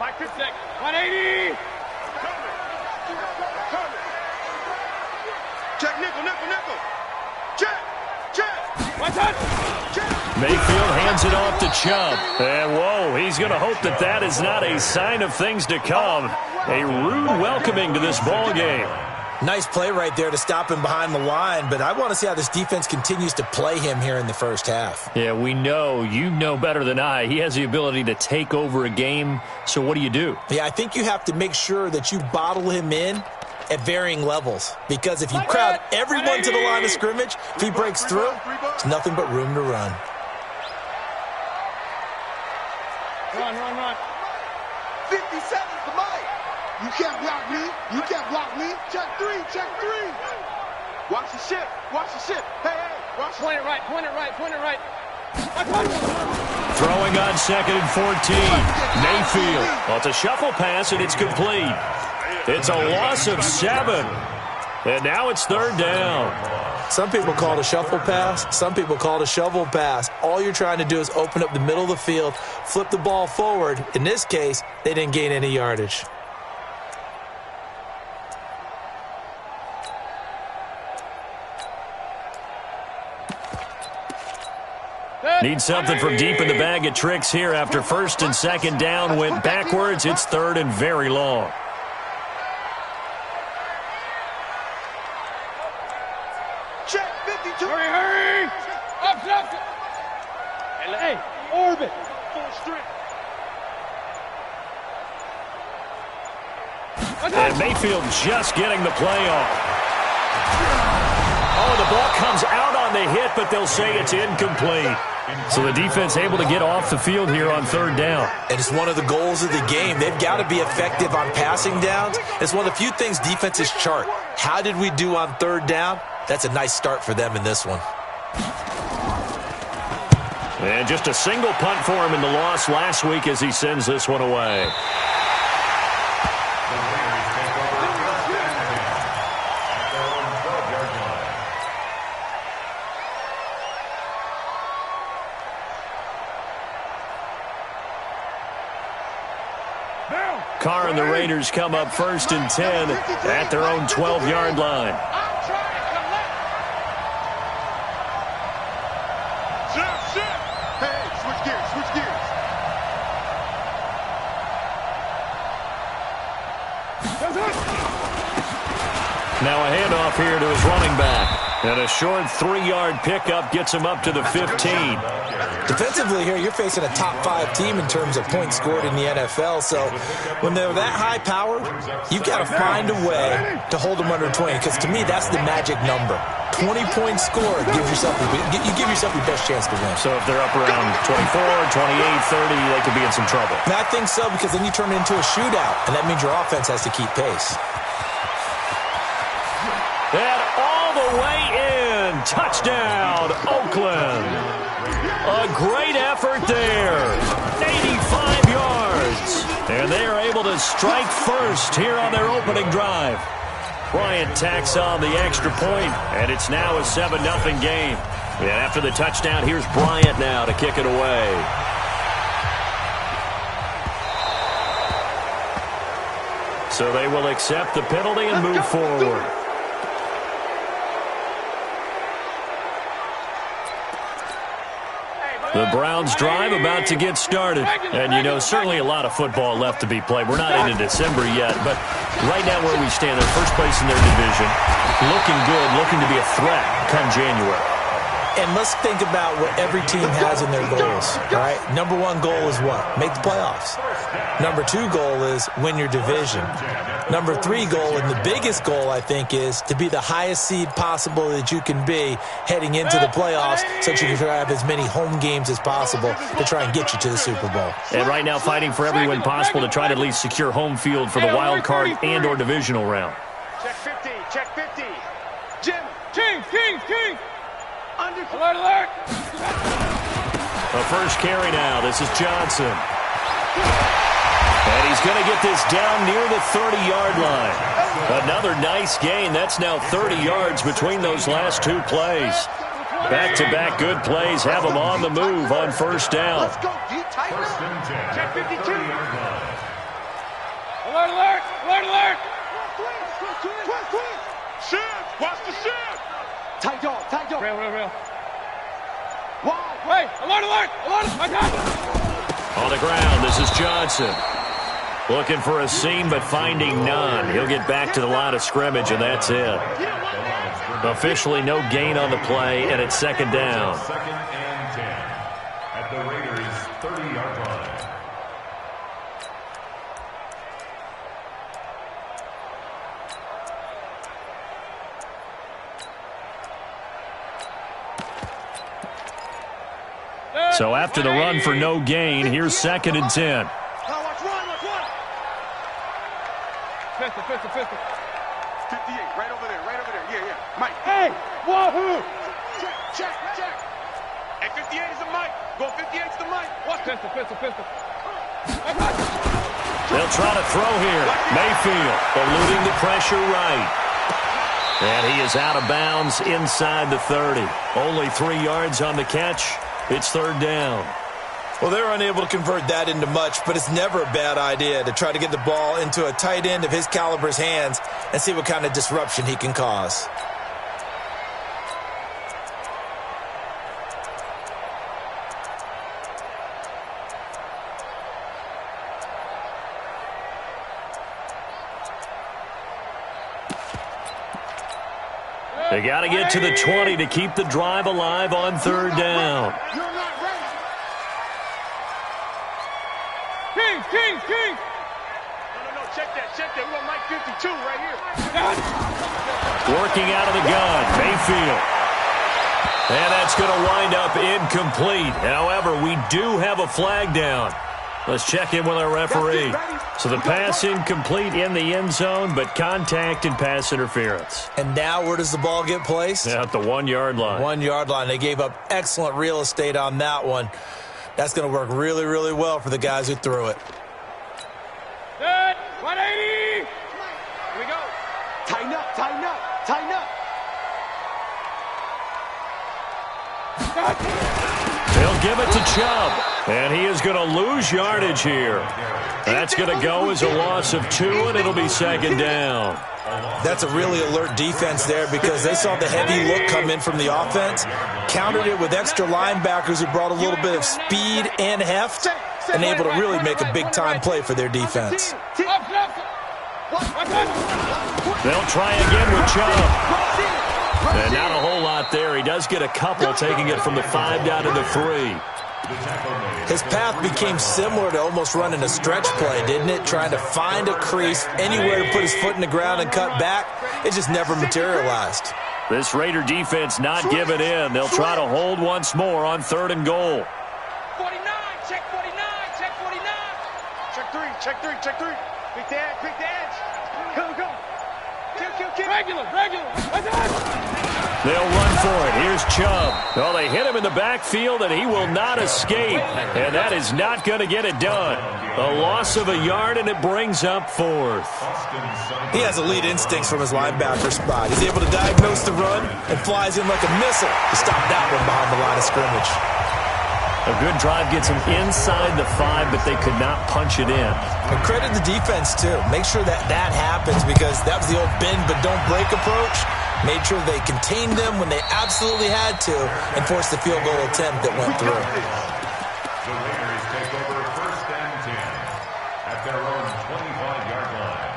180. Check, nickel. Check. One touch. Mayfield hands it off to Chubb. And, whoa, he's going to hope that that is not a sign of things to come. A rude welcoming to this ball game. Nice play right there to stop him behind the line, but I want to see how this defense continues to play him here in the first half. Yeah, we know. You know better than I. He has the ability to take over a game, so what do? Yeah, I think you have to make sure that you bottle him in at varying levels, because if you crowd everyone to the line of scrimmage, if he breaks through, there's nothing but room to run. Run. 50 seconds to Mike. You can't block me. Check three. Watch the ship. Hey, watch the Point it right. Throwing on 2nd and 14. Mayfield. Well, it's a shuffle pass, and it's complete. It's a loss of 7. And now it's 3rd down. Some people call it a shuffle pass. Some people call it a shovel pass. All you're trying to do is open up the middle of the field, flip the ball forward. In this case, they didn't gain any yardage. Need something from deep in the bag of tricks here after 1st and 2nd down went backwards. It's 3rd and very long. check 52. Hurry. Up. Hey, orbit. Full strength. And Mayfield just getting the play off. Oh, the ball comes out on the hit, but they'll say it's incomplete. So the defense able to get off the field here on 3rd down. And it's one of the goals of the game. They've got to be effective on passing downs. It's one of the few things defenses chart. How did we do on 3rd down? That's a nice start for them in this one. And just a single punt for him in the loss last week as he sends this one away. Carr and the Raiders come up 1st and 10 at their own 12-yard line. Hey, switch gears. Now a handoff here to his running back. And a short 3-yard pickup gets him up to the 15. Defensively here, you're facing a top 5 team in terms of points scored in the NFL. So when they're that high powered, you've got to find a way to hold them under 20. Because to me, that's the magic number. 20 points scored, you give yourself your best chance to win. So if they're up around 24, 28, 30, they could be in some trouble. And I think so, because then you turn it into a shootout, and that means your offense has to keep pace. And all the way in. Touchdown, Oakland. A great effort there. 85 yards. And they are able to strike first here on their opening drive. Bryant tacks on the extra point, and it's now a 7-0 game. And after the touchdown, here's Bryant now to kick it away. So they will accept the penalty and move forward. The Browns drive about to get started. And, you know, certainly a lot of football left to be played. We're not into December yet, but right now where we stand, they're first place in their division. Looking good, looking to be a threat come January. And let's think about what every team has in their goals, all right? Number 1 goal is what? Make the playoffs. Number 2 goal is win your division. Number 3 goal, and the biggest goal, I think, is to be the highest seed possible that you can be heading into the playoffs so that you can try to have as many home games as possible to try and get you to the Super Bowl. And right now fighting for every win possible to try to at least secure home field for the wild card and or divisional round. Check 50. Jim. King. Alert. The first carry now. This is Johnson. And he's going to get this down near the 30-yard line. Another nice gain. That's now 30 yards between those last 2 plays. Back-to-back good plays have them on the move on 1st down. Let's go. Check 52. Alert, alert! Shift! Watch the shift! Tight dog, tight dog. Real, real, real. Wow. Hey, alert, alert! Alert! My God! On the ground, this is Johnson. Looking for a seam, but finding none. He'll get back to the line of scrimmage, and that's it. Officially no gain on the play, and it's second down. Second and 10 at the Raiders' 30-yard line. So after the run for no gain, here's second and 10. Now watch one, watch one. Pistol, pistol, pistol. 58, right over there, right over there. Yeah, yeah. Mike. Hey! Wahoo! Check, check, check. Hey, 58 is the Mike. Go 58 is the Mike. Watch Pistol, pistol, pistol. They'll try to throw here. Mayfield eluding the pressure right. And he is out of bounds inside the 30. Only 3 yards on the catch. It's third down. Well, they're unable to convert that into much, but it's never a bad idea to try to get the ball into a tight end of his caliber's hands and see what kind of disruption he can cause. They got to get to the 20 to keep the drive alive on third down. You're not ready. King, king, king! No, check that, check that. We want Mike 52 right here. Working out of the gun, Mayfield. And that's going to wind up incomplete. However, we do have a flag down. Let's check in with our referee. So the pass incomplete in the end zone, but contact and pass interference. And now where does the ball get placed? At the 1 yard line. 1 yard line. They gave up excellent real estate on that one. That's going to work really, really well for the guys who threw it. Set! 180! Here we go. Tighten up, tighten up, tighten up. They'll give it to Chubb. And he is going to lose yardage here. That's going to go as a loss of 2, and it'll be second down. That's a really alert defense there because they saw the heavy look come in from the offense, countered it with extra linebackers who brought a little bit of speed and heft, and able to really make a big-time play for their defense. They'll try again with Chubb. And not a whole lot there. He does get a couple, taking it from the 5 down to the 3. His path became similar to almost running a stretch play, didn't it? Trying to find a crease, anywhere to put his foot in the ground and cut back. It just never materialized. This Raider defense not giving in. They'll try to hold once more on 3rd and goal. 49, check 49, check 49. Check 3, check 3, check 3. Pick the edge, pick the edge. Come, come. Kill. Regular, regular. They'll run for it. Here's Chubb. Well, they hit him in the backfield, and he will not escape. And that is not going to get it done. A loss of a yard, and it brings up 4th. He has elite instincts from his linebacker spot. He's able to diagnose the run and flies in like a missile to stop that one behind the line of scrimmage. A good drive gets him inside the 5, but they could not punch it in. And credit the defense, too. Make sure that happens because that was the old bend but don't break approach. Made sure they contained them when they absolutely had to and forced the field goal attempt that went through. The Raiders take over 1st and 10 at their own 25-yard line.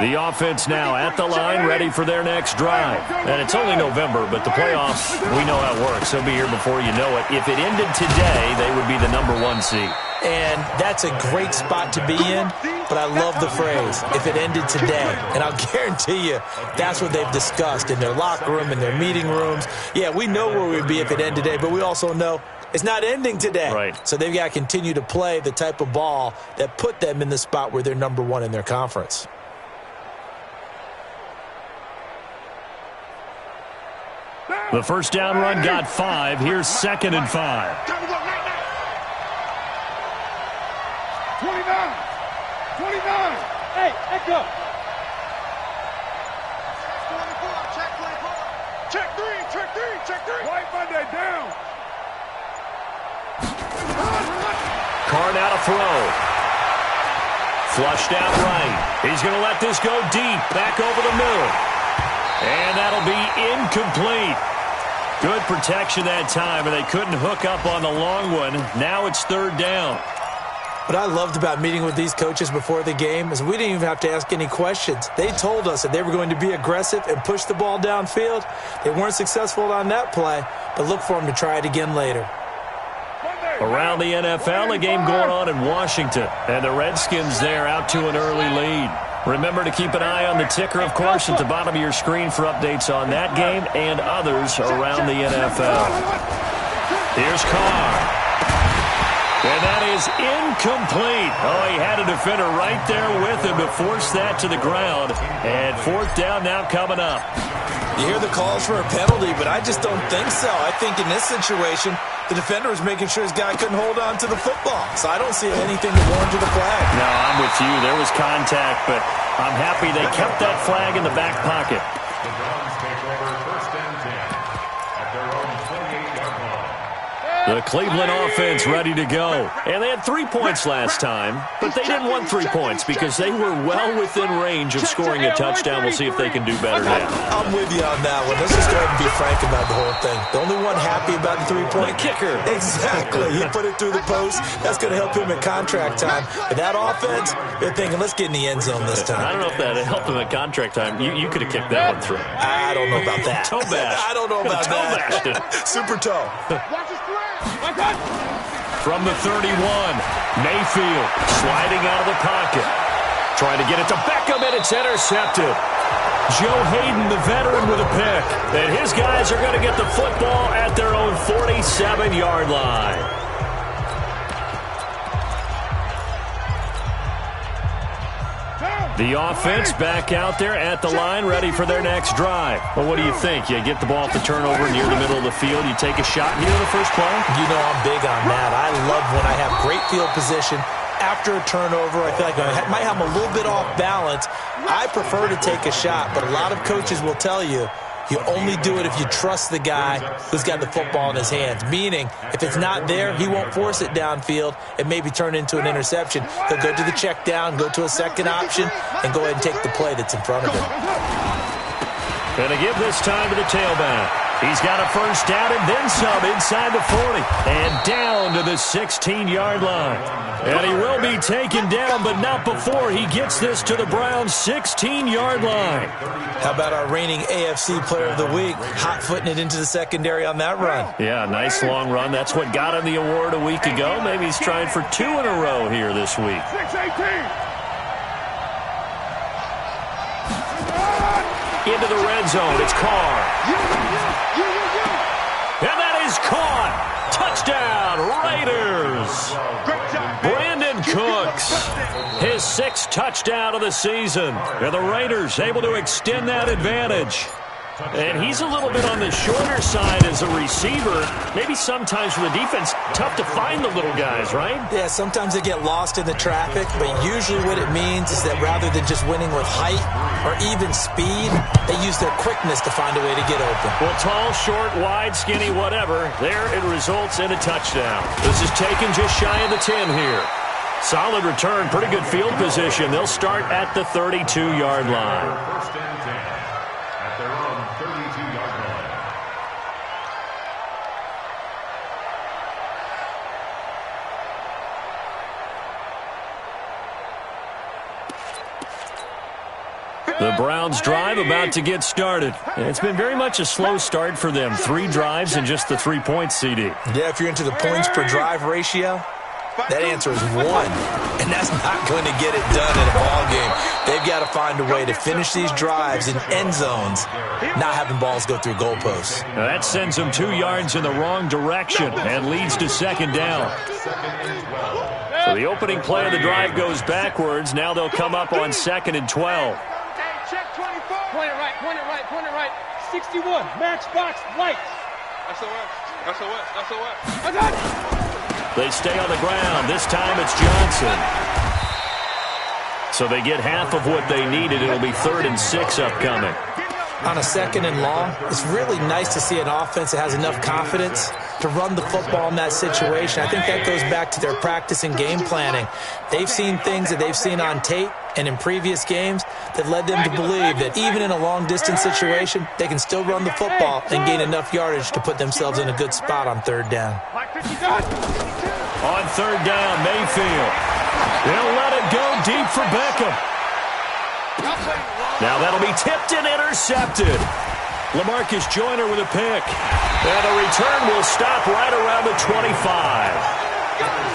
The offense now at the line, ready for their next drive. And it's only November, but the playoffs, we know how it works. They'll be here before you know it. If it ended today, they would be the number 1 seed. And that's a great spot to be in, but I love the phrase, if it ended today. And I'll guarantee you, that's what they've discussed in their locker room, in their meeting rooms. Yeah, we know where we'd be if it ended today, but we also know it's not ending today. Right. So they've got to continue to play the type of ball that put them in the spot where they're number 1 in their conference. The first down run got 5. Here's 2nd and 5. 29! 29! Hey, Echo! 24, check 24. Check 3, check 3, check 3. White Monday down! Carr now to throw. Flushed out right. He's going to let this go deep, back over the middle. And that'll be incomplete. Good protection that time, and they couldn't hook up on the long one. Now it's third down. What I loved about meeting with these coaches before the game is we didn't even have to ask any questions. They told us that they were going to be aggressive and push the ball downfield. They weren't successful on that play, but look for them to try it again later. Around the NFL, a game going on in Washington, and the Redskins there out to an early lead. Remember to keep an eye on the ticker, of course, at the bottom of your screen for updates on that game and others around the NFL. Here's Carr. And that is incomplete. Oh, he had a defender right there with him to force that to the ground. And fourth down now coming up. You hear the calls for a penalty, but I just don't think so. I think in this situation, the defender was making sure his guy couldn't hold on to the football. So I don't see anything that warranted a flag. No, I'm with you. There was contact, but I'm happy they kept that flag in the back pocket. The Browns take over first and 10 at their own 28-yard line. The Cleveland offense ready to go. And they had 3 points last time, but they didn't want 3 points because they were well within range of scoring a touchdown. We'll see if they can do better now. I'm with you on that one. Let's just go ahead and be frank about the whole thing. The only one happy about the 3-point kicker. Exactly. He put it through the post. That's going to help him at contract time. But that offense, they're thinking, let's get in the end zone this time. I don't know if that helped him at contract time. You could have kicked that one through. I don't know about that. Toe bash. I don't know about that. Super toe. From the 31, Mayfield sliding out of the pocket. Trying to get it to Beckham, and it's intercepted. Joe Hayden, the veteran, with a pick. And his guys are going to get the football at their own 47-yard line. The offense back out there at the line, ready for their next drive. Well, what do you think? You get the ball off the turnover near the middle of the field, you take a shot near the first play? You know I'm big on that. I love when I have great field position. After a turnover, I feel like I might have a little bit off balance. I prefer to take a shot, but a lot of coaches will tell you, you only do it if you trust the guy who's got the football in his hands. Meaning, if it's not there, he won't force it downfield and maybe turn it into an interception. He'll go to the check down, go to a second option, and go ahead and take the play that's in front of him. Going to give this time to the tailback. He's got a first down and then some inside the 40. And down to the 16-yard line. And he will be taken down, but not before he gets this to the Browns' 16-yard line. How about our reigning AFC Player of the Week, hot-footing it into the secondary on that run? Yeah, nice long run. That's what got him the award a week ago. Maybe he's trying for 2 in a row here this week. 6-18. Into the red zone. It's Carr. And that is caught. Touchdown, Raiders. Brandon Cooks, his 6th touchdown of the season. And the Raiders able to extend that advantage. And he's a little bit on the shorter side as a receiver. Maybe sometimes for the defense, tough to find the little guys, right? Yeah, sometimes they get lost in the traffic, but usually what it means is that rather than just winning with height or even speed, they use their quickness to find a way to get open. Well, tall, short, wide, skinny, whatever, there it results in a touchdown. This is taken just shy of the 10 here. Solid return, pretty good field position. They'll start at the 32-yard line. First and 10 at their own 32-yard line. The Browns drive about to get started. And it's been very much a slow start for them. 3 drives and just the 3 points, CD. Yeah, if you're into the points per drive ratio, that answer is 1. And that's not going to get it done in a ball game. They've got to find a way to finish these drives in end zones, not having balls go through goalposts. Now that sends them 2 yards in the wrong direction and leads to second down. So the opening play of the drive goes backwards. Now they'll come up on 2nd and 12. Check 24. Point it right, point it right, point it right. 61, matchbox, lights. SOS. I got it. They stay on the ground. This time it's Johnson. So they get half of what they needed. It'll be 3rd and 6 upcoming. On a 2nd and long, it's really nice to see an offense that has enough confidence to run the football in that situation. I think that goes back to their practice and game planning. They've seen things that they've seen on tape and in previous games that led them to believe that even in a long-distance situation, they can still run the football and gain enough yardage to put themselves in a good spot on third down. On third down, Mayfield. They'll let it go deep for Beckham. Now that'll be tipped and intercepted. LaMarcus Joyner with a pick. And the return will stop right around the 25.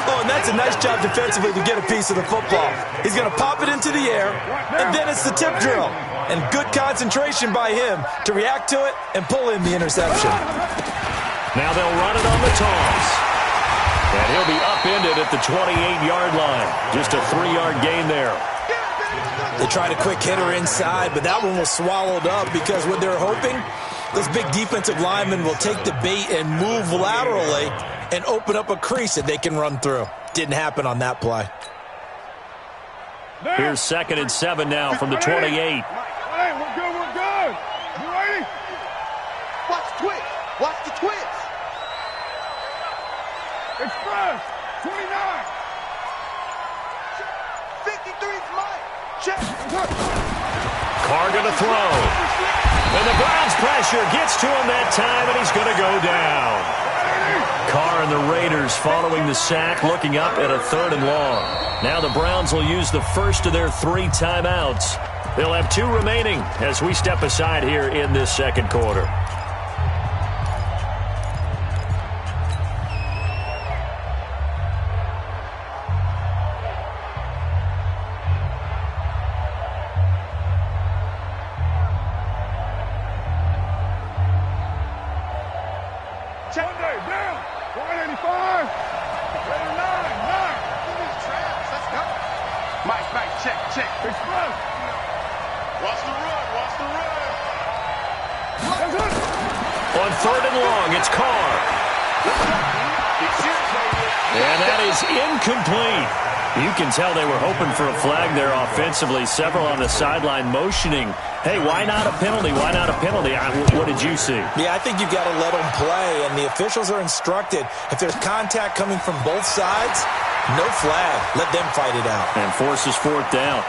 Oh, and that's a nice job defensively to get a piece of the football. He's going to pop it into the air, and then it's the tip drill. And good concentration by him to react to it and pull in the interception. Now they'll run it on the toss. And he'll be upended at the 28-yard line. Just a 3-yard gain there. They tried a quick hitter inside, but that one was swallowed up because what they're hoping, those big defensive linemen will take the bait and move laterally and open up a crease that they can run through. Didn't happen on that play. Here's 2nd and 7 now from the 28. Hey, we're good, we're good. You ready? Watch the twitch. Watch the twitch. Express. 29. 53's Mike. Check. Carr going to throw. And the Browns pressure gets to him that time, and he's going to go down. Carr and the Raiders following the sack, looking up at a 3rd and long. Now the Browns will use the first of their 3 timeouts. They'll have 2 remaining as we step aside here in this second quarter. On 3rd and long, it's Carr. And that is incomplete. You can tell they were hoping for a flag there offensively. Several on the sideline motioning, hey, why not a penalty? Why not a penalty? What did you see? Yeah, I think you've got to let them play, and the officials are instructed. If there's contact coming from both sides, no flag. Let them fight it out. And forces 4th down.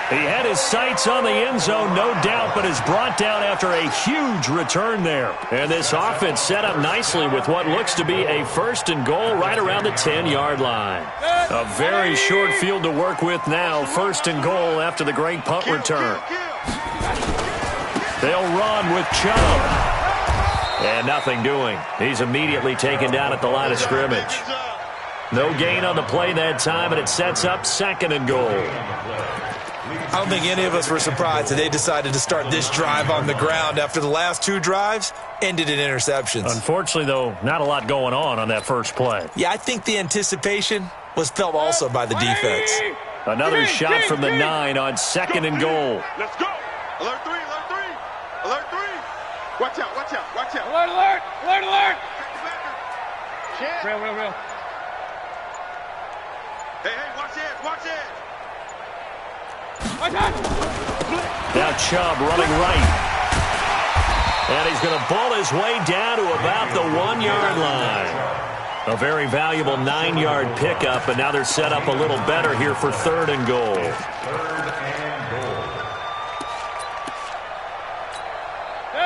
He had his sights on the end zone, no doubt, but is brought down after a huge return there. And this offense set up nicely with what looks to be a 1st and goal right around the 10-yard line. A very short field to work with now, 1st and goal after the great punt return. They'll run with Chubb. And nothing doing. He's immediately taken down at the line of scrimmage. No gain on the play that time, and it sets up 2nd and goal. I don't think any of us were surprised that they decided to start this drive on the ground after the last 2 drives ended in interceptions. Unfortunately, though, not a lot going on that first play. Yeah, I think the anticipation was felt also by the defense. Another shot from the 9 on 2nd and goal. Let's go. Alert 3, alert 3. Alert 3. Watch out, watch out, watch out. Alert, alert, alert, alert. Check. Real. Hey, watch it, watch it. Now Chubb running right. And he's going to bull his way down to about the 1-yard line. A very valuable 9-yard pickup, and now they're set up a little better here for 3rd and goal.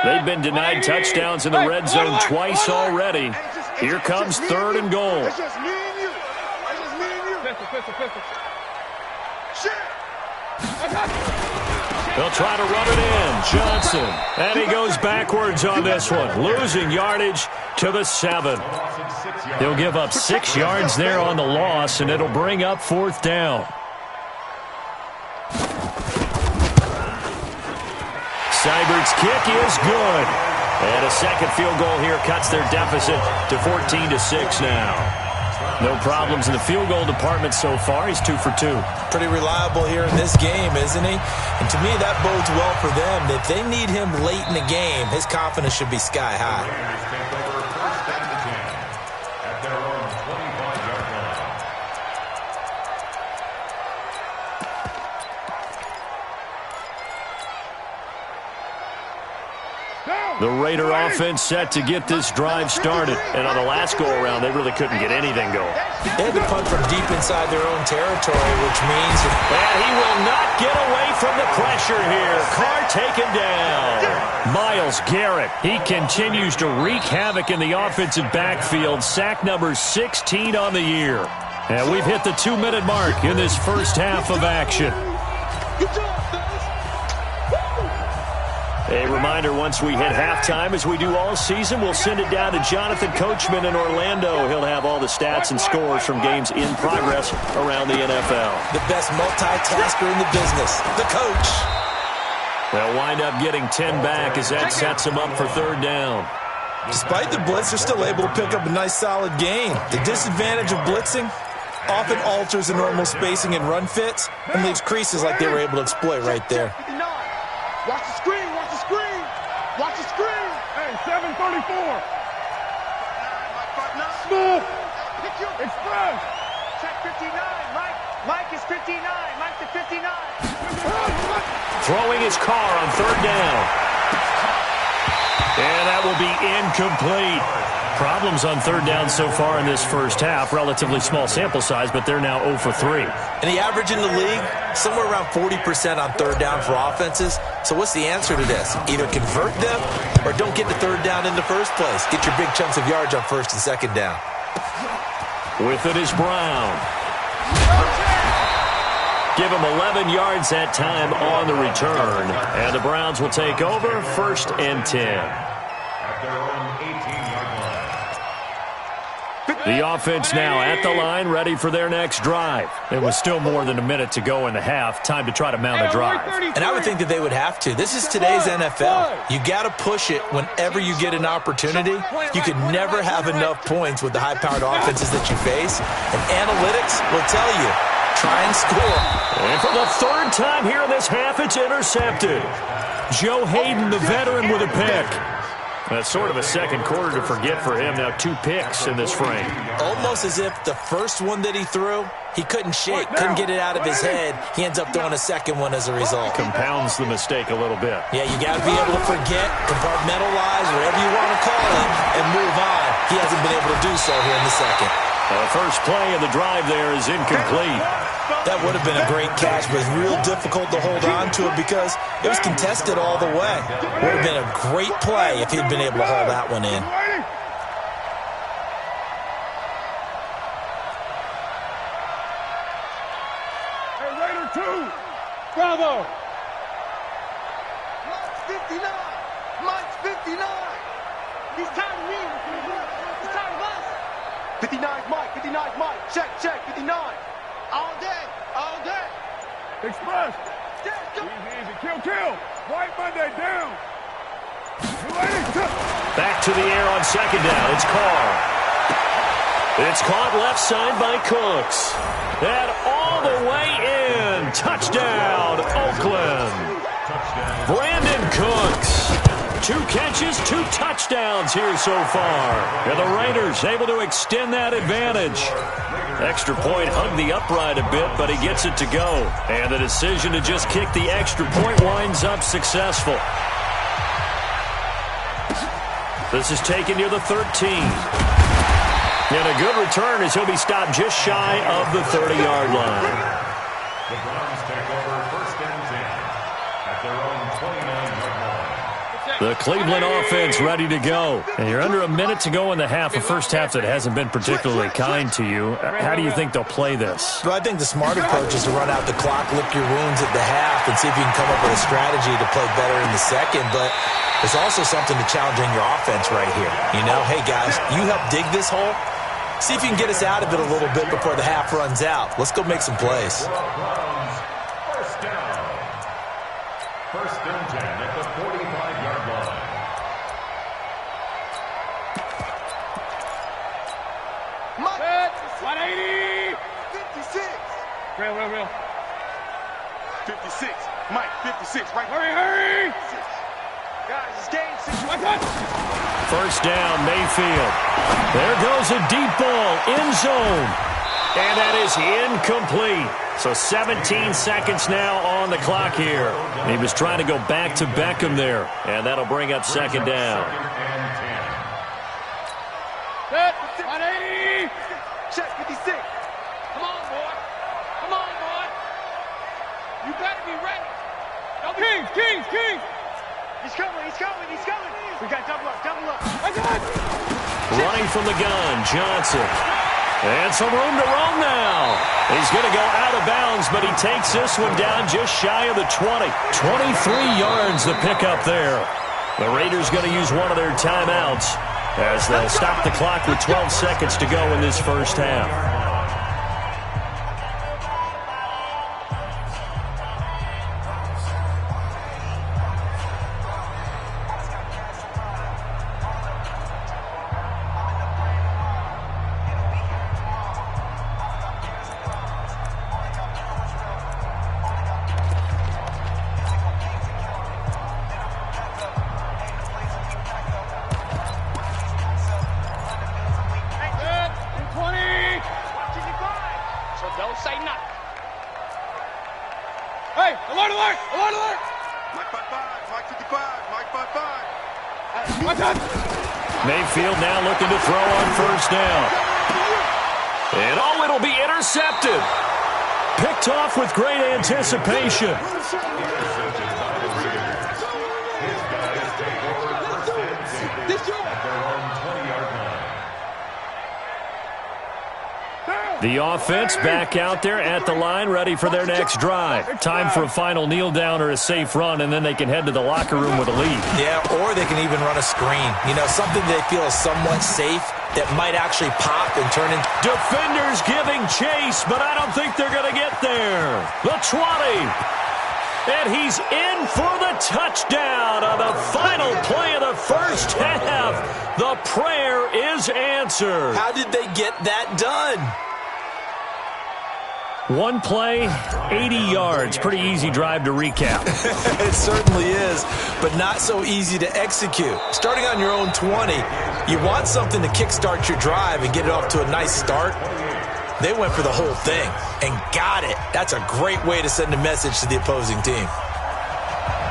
They've been denied touchdowns in the red zone twice already. Here comes 3rd and goal. It's just me and you. It's just me and you. Pistol. Shit. They'll try to run it in. Johnson. And he goes backwards on this one. Losing yardage to the 7. They'll give up 6 yards there on the loss, and it'll bring up 4th down. Seibert's kick is good. And a second field goal here cuts their deficit to 14-6 now. No problems in the field goal department so far. He's 2 for 2. Pretty reliable here in this game, isn't he? And to me, that bodes well for them. If they need him late in the game, his confidence should be sky high. The Raider offense set to get this drive started. And on the last go-around, they really couldn't get anything going. They had to punt from deep inside their own territory, which means... And he will not get away from the pressure here. Carr taken down. Myles Garrett, he continues to wreak havoc in the offensive backfield. Sack number 16 on the year. And we've hit the 2-minute mark in this first half of action. A reminder, once we hit halftime, as we do all season, we'll send it down to Jonathan Coachman in Orlando. He'll have all the stats and scores from games in progress around the NFL. The best multitasker in the business, the coach. They'll wind up getting 10 back as that sets them up for third down. Despite the blitz, they're still able to pick up a nice, solid gain. The disadvantage of blitzing often alters the normal spacing and run fits and leaves creases like they were able to exploit right there. Watch the screen, watch the screen, watch the screen. Hey, 734. Smooth. Express. Check 59. Mike is 59. Mike to 59. Throwing his car on third down. And that will be incomplete. Problems on third down so far in this first half. Relatively small sample size, but they're now 0 for 3. And the average in the league, somewhere around 40% on third down for offenses. So what's the answer to this? Either convert them or don't get to third down in the first place. Get your big chunks of yards on first and second down. With it is Brown. Give him 11 yards that time on the return. And the Browns will take over, 1st and 10. At their own 18-yard line. The offense now at the line, ready for their next drive. It was still more than a minute to go in the half. Time to try to mount a drive. And I would think that they would have to. This is today's NFL. You got to push it whenever you get an opportunity. You can never have enough points with the high-powered offenses that you face. And analytics will tell you, try and score. And for the third time here in this half, it's intercepted. Joe Hayden, the veteran, with a pick. That's sort of a second quarter to forget for him. Now 2 picks in this frame. Almost as if the first one that he threw, he couldn't shake, couldn't get it out of his head. He ends up throwing a second one as a result. Compounds the mistake a little bit. Yeah, you got to be able to forget, compartmentalize, whatever you want to call it, and move on. He hasn't been able to do so here in the second. The first play of the drive there is incomplete. That would have been a great catch, but it's real difficult to hold on to it because it was contested all the way. Would have been a great play if he'd been able to hold that one in. Hey, Raider 2. Bravo. Mike's 59. Mike's 59. He's tired of me. He's tired of us. 59's Mike, 59's Mike. Check, 59. All day, all day. Express. Easy. Kill. White Monday down. Back to the air on second down. It's Carr. It's caught left side by Cooks. And all the way in. Touchdown, Oakland. Brandon Cooks. 2 catches, 2 touchdowns here so far. And the Raiders able to extend that advantage. Extra point hugged the upright a bit, but he gets it to go. And the decision to just kick the extra point winds up successful. This is taken near the 13. And a good return as he'll be stopped just shy of the 30-yard line. The Browns take over 1st and 10 at their own 29-yard line. The Cleveland offense ready to go. And you're under a minute to go in the half, a first half that hasn't been particularly kind to you. How do you think they'll play this? Well, I think the smart approach is to run out the clock, lick your wounds at the half, and see if you can come up with a strategy to play better in the second. But there's also something to challenge in your offense right here. You know, hey, guys, you help dig this hole. See if you can get us out of it a little bit before the half runs out. Let's go make some plays. First down. 1st and 10 at the 45-yard line. Mike. 180. 56. Real. 56. Mike, 56. Right. Hurry. Guys, it's game 6. First down, Mayfield. There goes a deep ball, end zone. And that is incomplete. So 17 seconds now on the clock here. He was trying to go back to Beckham there. And that'll bring up second down. Set, 180. Check 56. Come on, boy. Come on, boy. You better be ready. Kings. He's coming. We got double up. I got it. Running from the gun, Johnson. And some room to roam now. He's going to go out of bounds, but he takes this one down just shy of the 20. 23 yards to pick up there. The Raiders going to use one of their timeouts as they'll stop the clock with 12 seconds to go in this first half. Hey, alert! Mike 55, Mike 55, Mike 55. Watch out! Mayfield now looking to throw on first down. And oh, it'll be intercepted. Picked off with great anticipation. The offense back out there at the line, ready for their next drive. Time for a final kneel down or a safe run, and then they can head to the locker room with a lead. Yeah, or they can even run a screen. You know, something they feel is somewhat safe that might actually pop and turn into... Defenders giving chase, but I don't think they're going to get there. The 20. And he's in for the touchdown on the final play of the first half. The prayer is answered. How did they get that done? One play, 80 yards. Pretty easy drive to recap. It certainly is, but not so easy to execute. Starting on your own 20, you want something to kickstart your drive and get it off to a nice start. They went for the whole thing and got it. That's a great way to send a message to the opposing team.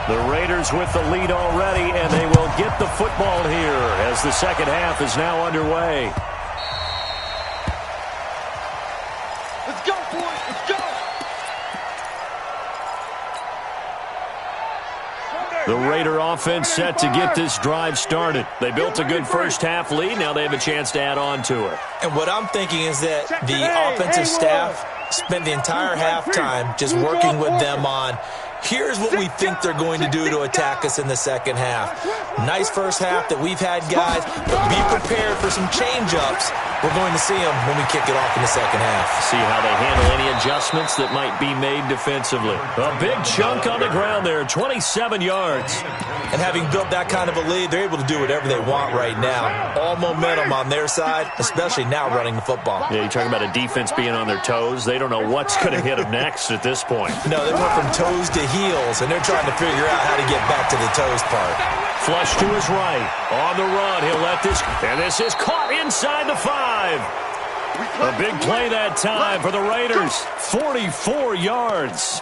The Raiders with the lead already, and they will get the football here as the second half is now underway. Let's go, boys. Let's go. The Raider offense set to get this drive started. They built a good first half lead. Now they have a chance to add on to it. And what I'm thinking is that the offensive staff spent the entire halftime just working with them on, here's what we think they're going to do to attack us in the second half. Nice first half that we've had, guys, but be prepared for some change-ups. We're going to see them when we kick it off in the second half. See how they handle any adjustments that might be made defensively. A big chunk on the ground there, 27 yards. And having built that kind of a lead, they're able to do whatever they want right now. All momentum on their side, especially now running the football. Yeah, you're talking about a defense being on their toes. They don't know what's going to hit them next at this point. No, they went from toes to heels, and they're trying to figure out how to get back to the toes part. Flush to his right. On the run, he'll let this, and this is caught inside the 5. A big play that time for the Raiders. 44 yards.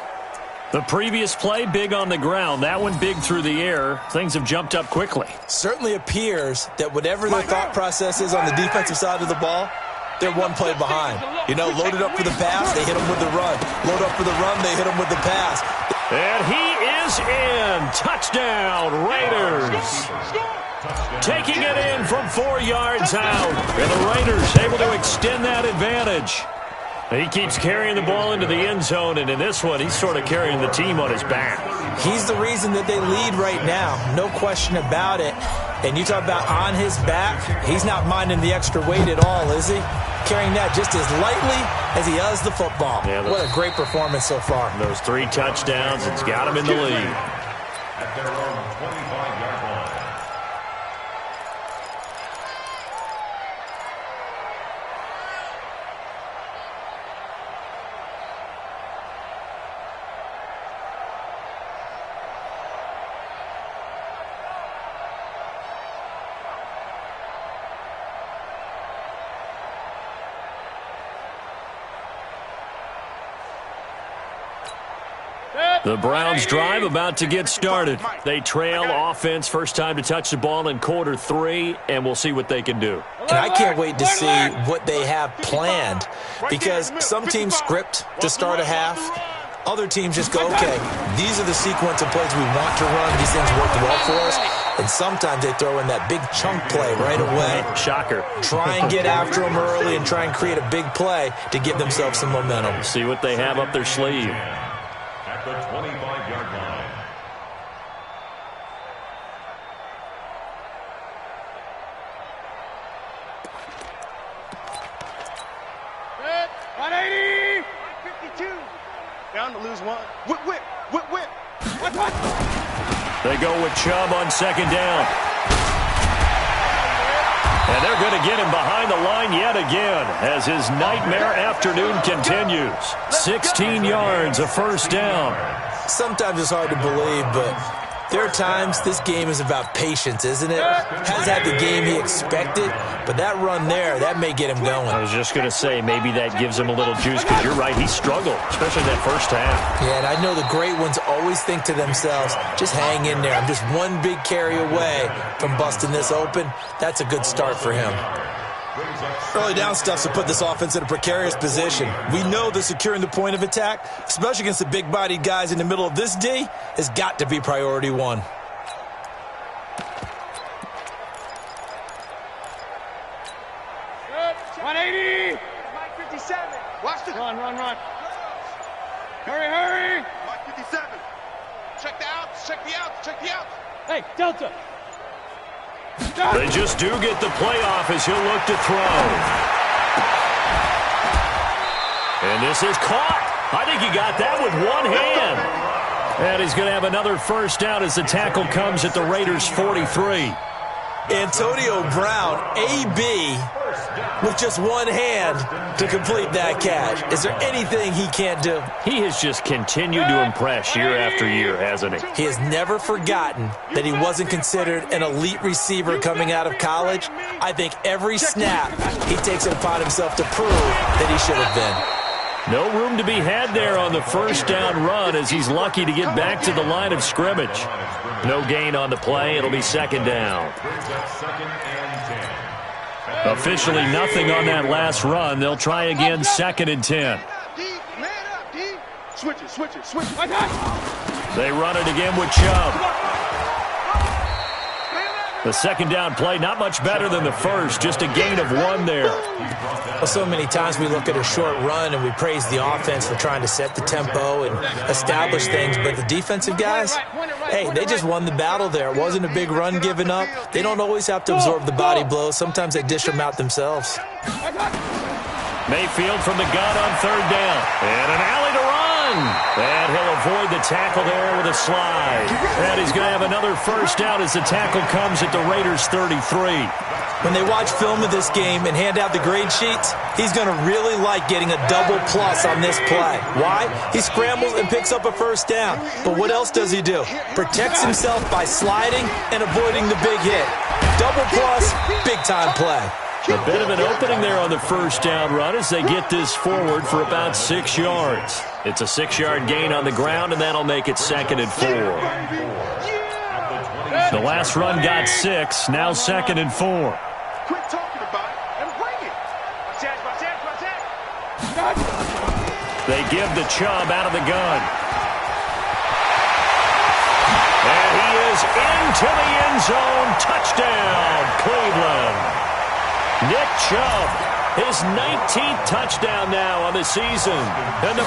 The previous play, big on the ground. That one big through the air. Things have jumped up quickly. Certainly appears that whatever their thought process is on the defensive side of the ball, they're one play behind. You know, loaded up for the pass, they hit them with the run. Load up for the run, they hit them with the pass. And he is in. Touchdown, Raiders. Taking it in from 4 yards out. And the Raiders able to extend that advantage. He keeps carrying the ball into the end zone, and in this one, he's sort of carrying the team on his back. He's the reason that they lead right now. No question about it. And you talk about on his back, he's not minding the extra weight at all, is he? Carrying that just as lightly as he does the football. Yeah, what a great performance so far. Those 3 touchdowns, it's got him in the lead. At their own 25-yard line. The Browns drive about to get started. They trail offense first time to touch the ball in quarter 3, and we'll see what they can do. And I can't wait to see what they have planned, because some teams script to start a half. Other teams just go, okay, these are the sequence of plays we want to run. These things worked well for us. And sometimes they throw in that big chunk play right away. Shocker. Try and get after them early and try and create a big play to give themselves some momentum. See what they have up their sleeve. At the 25-yard line. Good. 180. 52. Down to lose one. Whip, whip, whip, whip. What? They go with Chubb on second down. And they're going to get him behind the line yet again as his nightmare afternoon continues. 16 yards, a first down. Sometimes it's hard to believe, but there are times this game is about patience, isn't it? Has had the game he expected, but that run there, that may get him going. I was just going to say, maybe that gives him a little juice, because you're right, he struggled, especially that first half. Yeah, and I know the great ones always think to themselves, just hang in there. I'm just one big carry away from busting this open. That's a good start for him. Early down stuffs to put this offense in a precarious position. We know that securing the point of attack, especially against the big-bodied guys in the middle of this D, has got to be priority one. Good. 180. Mike 57. Watch this. Run. Hurry. Mike 57. Check the outs, check the outs, check the outs. Hey, Delta. They just do get the playoff as he'll look to throw. And this is caught. I think he got that with one hand. And he's going to have another first down as the tackle comes at the Raiders' 43. Antonio Brown, AB, with just one hand to complete that catch. Is there anything he can't do? He has just continued to impress year after year, hasn't he? He has never forgotten that he wasn't considered an elite receiver coming out of college. I think every snap he takes it upon himself to prove that he should have been. No room to be had there on the first down run as he's lucky to get back to the line of scrimmage. No gain on the play. It'll be second down. Officially nothing on that last run. They'll try again, second and 10. Man up, D. Switch it. They run it again with Chubb. The second down play, not much better than the first, just a gain of 1 there. Well, so many times we look at a short run and we praise the offense for trying to set the tempo and establish things, but the defensive guys, hey, they just won the battle there. It wasn't a big run given up. They don't always have to absorb the body blows. Sometimes they dish them out themselves. Mayfield from the gun on third down. And an alley to run. And he'll avoid the tackle there with a slide. And he's going to have another first down as the tackle comes at the Raiders' 33. When they watch film of this game and hand out the grade sheets, he's going to really like getting a double plus on this play. Why? He scrambles and picks up a first down. But what else does he do? Protects himself by sliding and avoiding the big hit. Double plus, big-time play. A bit of an opening there on the first down run as they get this forward for about 6 yards. It's a 6-yard gain on the ground, and that'll make it second and 4. The last run got 6, now second and 4. Quit talking about it and bring it. Watch out. They give the Chubb out of the gun. And he is into the end zone. Touchdown, Cleveland. Nick Chubb, his 19th touchdown now on the season. And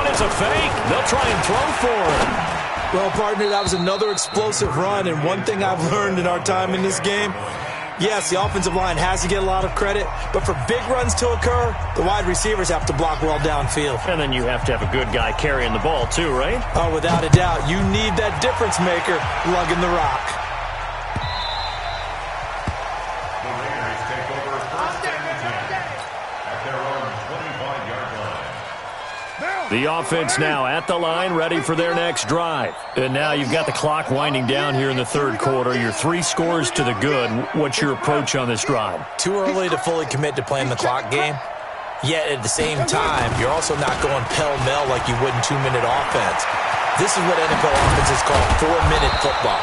it's a fake. They'll try and throw for him. Well, partner, that was another explosive run, and one thing I've learned in our time in this game, yes, the offensive line has to get a lot of credit, but for big runs to occur, the wide receivers have to block well downfield. And then you have to have a good guy carrying the ball too, right? Oh, without a doubt. You need that difference maker lugging the rock. The offense now at the line, ready for their next drive. And now you've got the clock winding down here in the third quarter. You're 3 scores to the good. What's your approach on this drive? Too early to fully commit to playing the clock game. Yet at the same time, you're also not going pell-mell like you would in 2-minute offense. This is what NFL offenses call 4-minute football.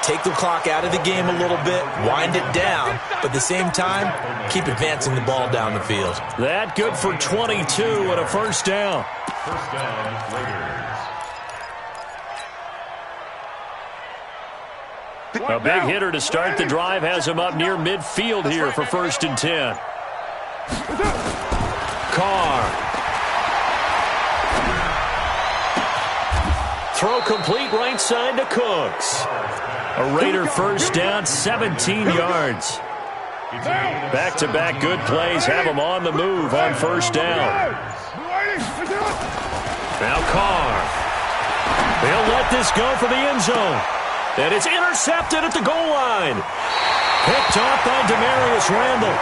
Take the clock out of the game a little bit, wind it down, but at the same time, keep advancing the ball down the field. That good for 22 and a first down. First down, Raiders. A big hitter to start the drive has him up near midfield here for 1st and 10. Carr. Throw complete right side to Cooks. A Raider first down, 17 yards. Back-to-back good plays have him on the move on first down. Now Carr. They'll let this go for the end zone. And it's intercepted at the goal line. Picked off by Demarius Randall.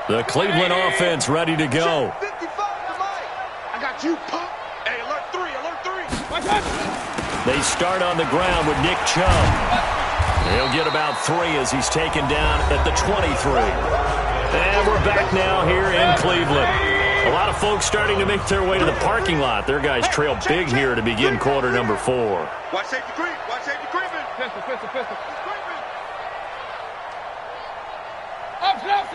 The Cleveland offense ready to go. 55 to Mike. I got you, Pop. Hey, alert 3, alert 3. They start on the ground with Nick Chubb. He'll get about 3 as he's taken down at the 23. And we're back now here in Cleveland. A lot of folks starting to make their way to the parking lot. Their guys trail big here to begin quarter number 4. Watch safety creep. Watch safety creeping. Pistol. Up.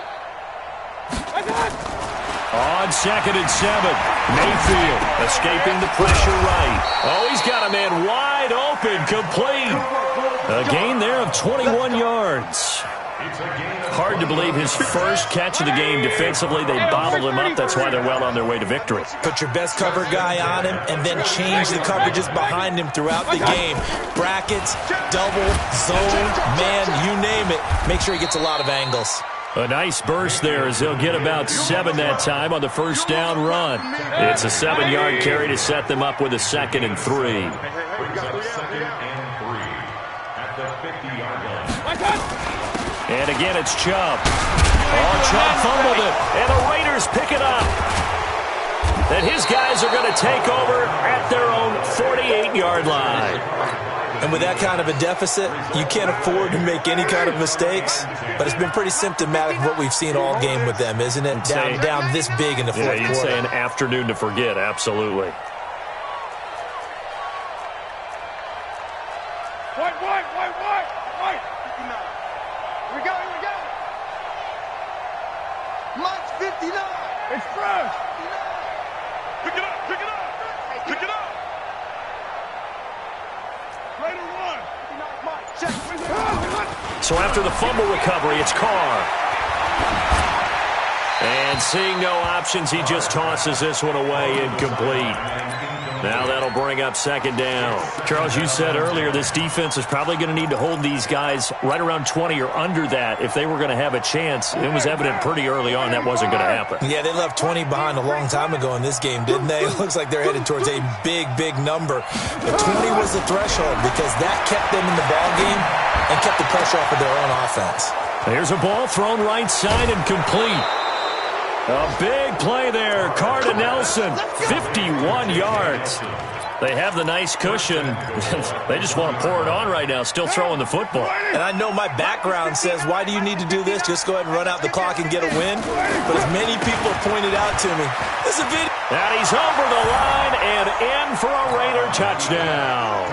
On 2nd and 7, Mayfield escaping the pressure right. Oh, he's got a man wide open, complete. A gain there of 21 yards. Hard to believe his first catch of the game defensively. They bottled him up. That's why they're well on their way to victory. Put your best cover guy on him and then change the coverages behind him throughout the game. Brackets, double, zone, man, you name it. Make sure he gets a lot of angles. A nice burst there as they'll get about 7 that time on the first down run. It's a 7-yard carry to set them up with a 2nd and 3. Brings up 2nd and 3 at the 50-yard line. And again, it's Chubb. Oh, Chubb fumbled it, and the Raiders pick it up. And his guys are going to take over at their own 48-yard line. And with that kind of a deficit, you can't afford to make any kind of mistakes. But it's been pretty symptomatic of what we've seen all game with them, isn't it? Down this big in the fourth quarter. You'd say an afternoon to forget, absolutely. White. We go. Mike's 59. It's fresh. Pick it up. Raider 1. So after the fumble recovery, it's Carr. And seeing no options, he just tosses this one away, incomplete. Now that'll bring up 2nd down. Charles, you said earlier this defense is probably going to need to hold these guys right around 20 or under that if they were going to have a chance. It was evident pretty early on that wasn't going to happen. Yeah, they left 20 behind a long time ago in this game, didn't they? It looks like they're headed towards a big number. But 20 was the threshold because that kept them in the ball game and kept the pressure off of their own offense. There's a ball thrown right side and complete. A big play there. Carr to Nelson, 51 yards. They have the nice cushion. They just want to pour it on right now, still throwing the football. And I know my background says, why do you need to do this? Just go ahead and run out the clock and get a win. But as many people have pointed out to me, this is a video. And he's over the line and in for a Raider touchdown.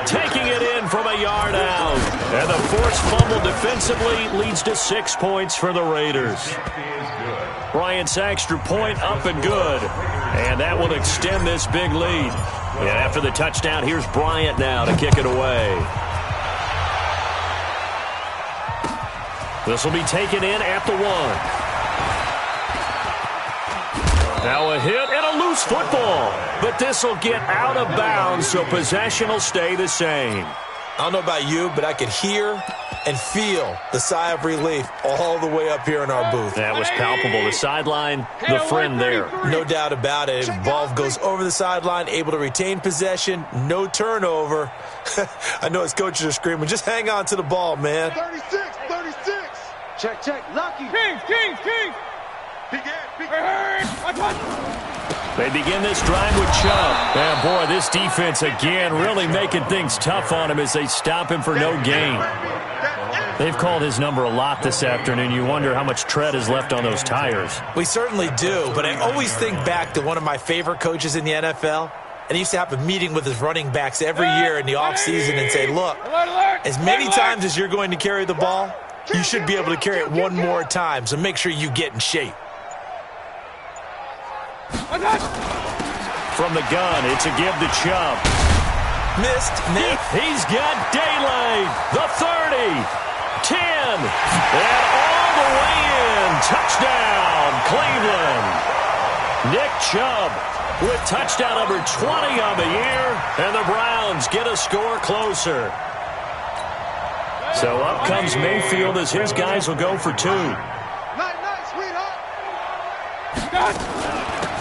Taking it in from a yard out. And the forced fumble defensively leads to 6 points for the Raiders. Bryant's extra point up and good. And that will extend this big lead. And after the touchdown, here's Bryant now to kick it away. This will be taken in at the 1. Now a hit and a loose football. But this will get out of bounds, so possession will stay the same. I don't know about you, but I could hear and feel the sigh of relief all the way up here in our booth. That was palpable. The sideline, the friend there. No doubt about it. Ball goes over the sideline, able to retain possession, no turnover. I know his coaches are screaming, just hang on to the ball, man. 36. Check. Lucky. Kings. They begin this drive with Chubb. And, boy, this defense, again, really making things tough on him as they stop him for no gain. They've called his number a lot this afternoon. You wonder how much tread is left on those tires. We certainly do, but I always think back to one of my favorite coaches in the NFL. And he used to have a meeting with his running backs every year in the offseason and say, look, as many times as you're going to carry the ball, you should be able to carry it one more time, so make sure you get in shape. From the gun, it's a give to Chubb. Missed, Nate. He's got daylight. The 30, 10, and all the way in. Touchdown, Cleveland. Nick Chubb with touchdown number 20 on the year, and the Browns get a score closer. So up comes Mayfield as his guys will go for two.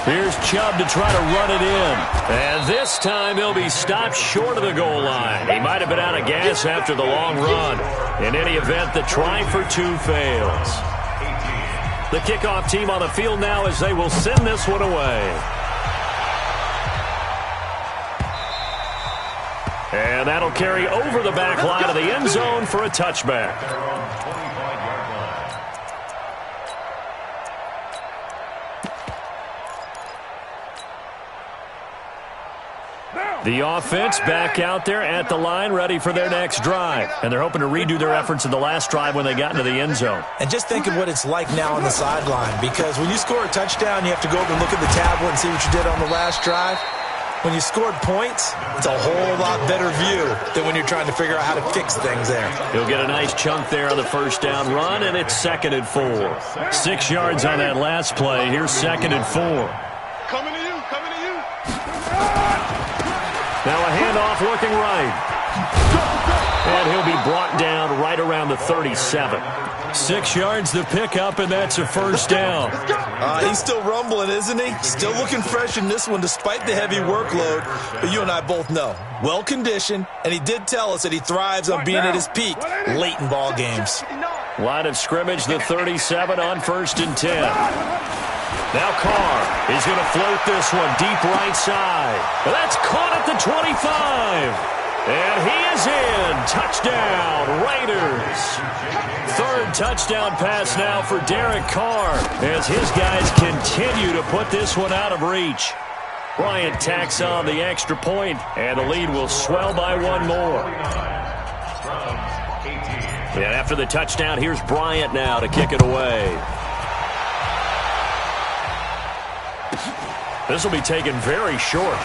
Here's Chubb to try to run it in. And this time he'll be stopped short of the goal line. He might have been out of gas after the long run. In any event, the try for two fails. The kickoff team on the field now as they will send this one away. And that'll carry over the back line of the end zone for a touchback. The offense back out there at the line, ready for their next drive. And they're hoping to redo their efforts in the last drive when they got into the end zone. And just think of what it's like now on the sideline, because when you score a touchdown, you have to go over and look at the tablet and see what you did on the last drive. When you scored points, it's a whole lot better view than when you're trying to figure out how to fix things there. He'll get a nice chunk there on the first down run, and it's 2nd and 4. 6 yards on that last play. Here's 2nd and 4. Coming to you, coming to you. Now a handoff looking right. And he'll be brought down right around the 37. 6 yards to pick up, and that's a first down. He's still rumbling, isn't he? Still looking fresh in this one despite the heavy workload. But you and I both know, well-conditioned, and he did tell us that he thrives on being at his peak late in ball games. Line of scrimmage, the 37 on 1st and 10. Now Carr is going to float this one deep right side. That's caught at the 25. And he is in. Touchdown, Raiders. 3rd touchdown pass now for Derek Carr as his guys continue to put this one out of reach. Bryant tacks on the extra point, and the lead will swell by one more. And after the touchdown, here's Bryant now to kick it away. This will be taken very short.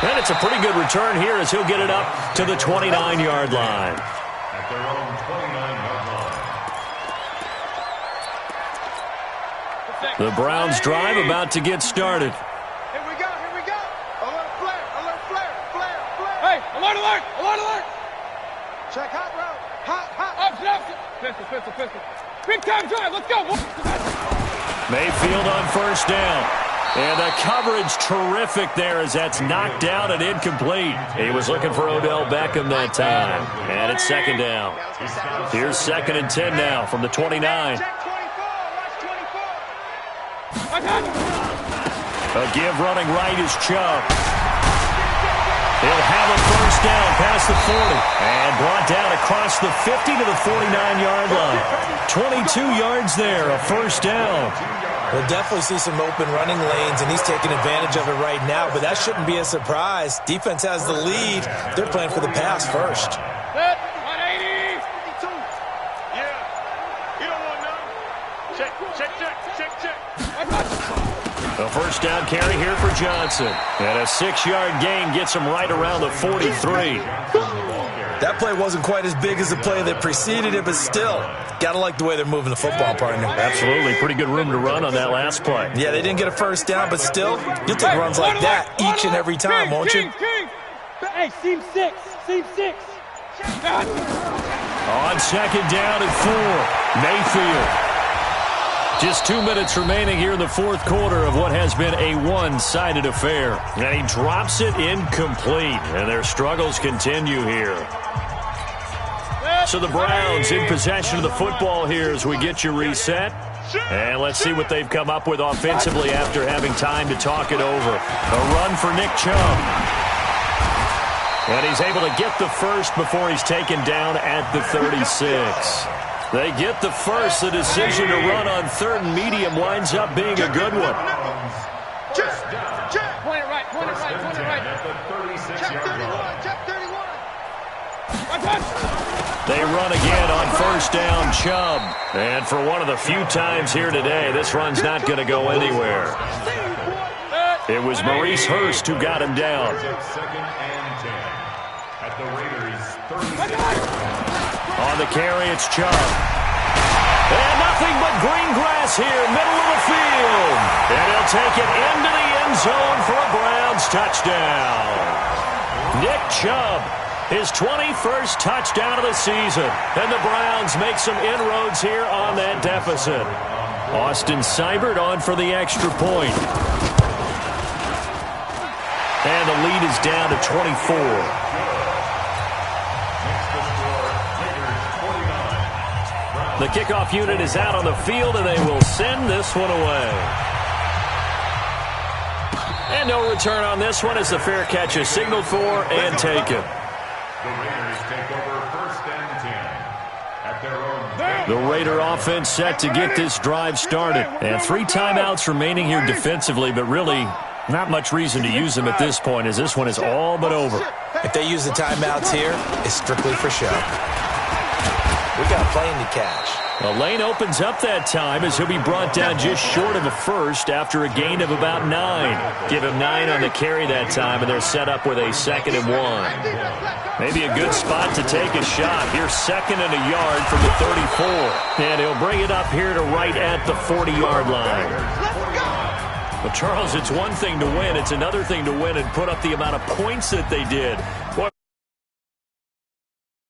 And it's a pretty good return here as he'll get it up to the 29-yard line. At their own 29-yard line. The Browns drive about to get started. Here we go, here we go. Alert flare, alert flare, flare, flare. Hey, alert, alert, alert, alert. Check hot route, hot, hot. Option, option. Pistol, pistol, pistol. Big time drive, let's go. Mayfield on first down. And the coverage terrific there as that's knocked down and incomplete. He was looking for Odell Beckham that time. And it's 2nd down. Here's 2nd and 10 now from the 29. Check 24, watch 24. A give running right is Chubb. He'll have a first down past the 40. And brought down across the 50 to the 49-yard line. 22 yards there, a first down. We'll definitely see some open running lanes, and he's taking advantage of it right now, but that shouldn't be a surprise. Defense has the lead. They're playing for the pass first. Set, 180. 52. Yeah. You don't want none. Check, check, check, check, check. A first down carry here for Johnson. And a 6-yard gain gets him right around the 43. That play wasn't quite as big as the play that preceded it, but still, gotta like the way they're moving the football, partner. Absolutely. Pretty good room to run on that last play. Yeah, they didn't get a first down, but still, you'll take runs like that each and every time, won't you? Hey, seam 6, seam 6. On 2nd down and 4, Mayfield. Just 2 minutes remaining here in the 4th quarter of what has been a one-sided affair. And he drops it incomplete, and their struggles continue here. So the Browns in possession of the football here as we get you reset. And let's see what they've come up with offensively after having time to talk it over. A run for Nick Chubb. And he's able to get the first before he's taken down at the 36. They get the first. The decision to run on third and medium winds up being a good one. Point it right, point it right, point it right. Check 31, check 31. They run again on first down, Chubb. And for one of the few times here today, this run's not going to go anywhere. It was Maurice Hurst who got him down. Second and 10 at the Raiders' 36. On the carry, it's Chubb. And nothing but green grass here, middle of the field. And he'll take it into the end zone for a Browns touchdown. Nick Chubb, his 21st touchdown of the season. And the Browns make some inroads here on that deficit. Austin Seibert on for the extra point. And the lead is down to 24. The kickoff unit is out on the field, and they will send this one away. And no return on this one as the fair catch is signaled for and taken. The Raiders take over first and 10 at their own. The Raider offense set to get this drive started. And 3 timeouts remaining here defensively, but really not much reason to use them at this point as this one is all but over. If they use the timeouts here, it's strictly for show. We got a plane to catch. The lane opens up that time as he'll be brought down just short of a first after a gain of about 9. Give him 9 on the carry that time, and they're set up with a 2nd and 1. Maybe a good spot to take a shot. Here's 2nd and a yard from the 34. And he'll bring it up here to right at the 40-yard line. But, Charles, it's one thing to win. It's another thing to win and put up the amount of points that they did.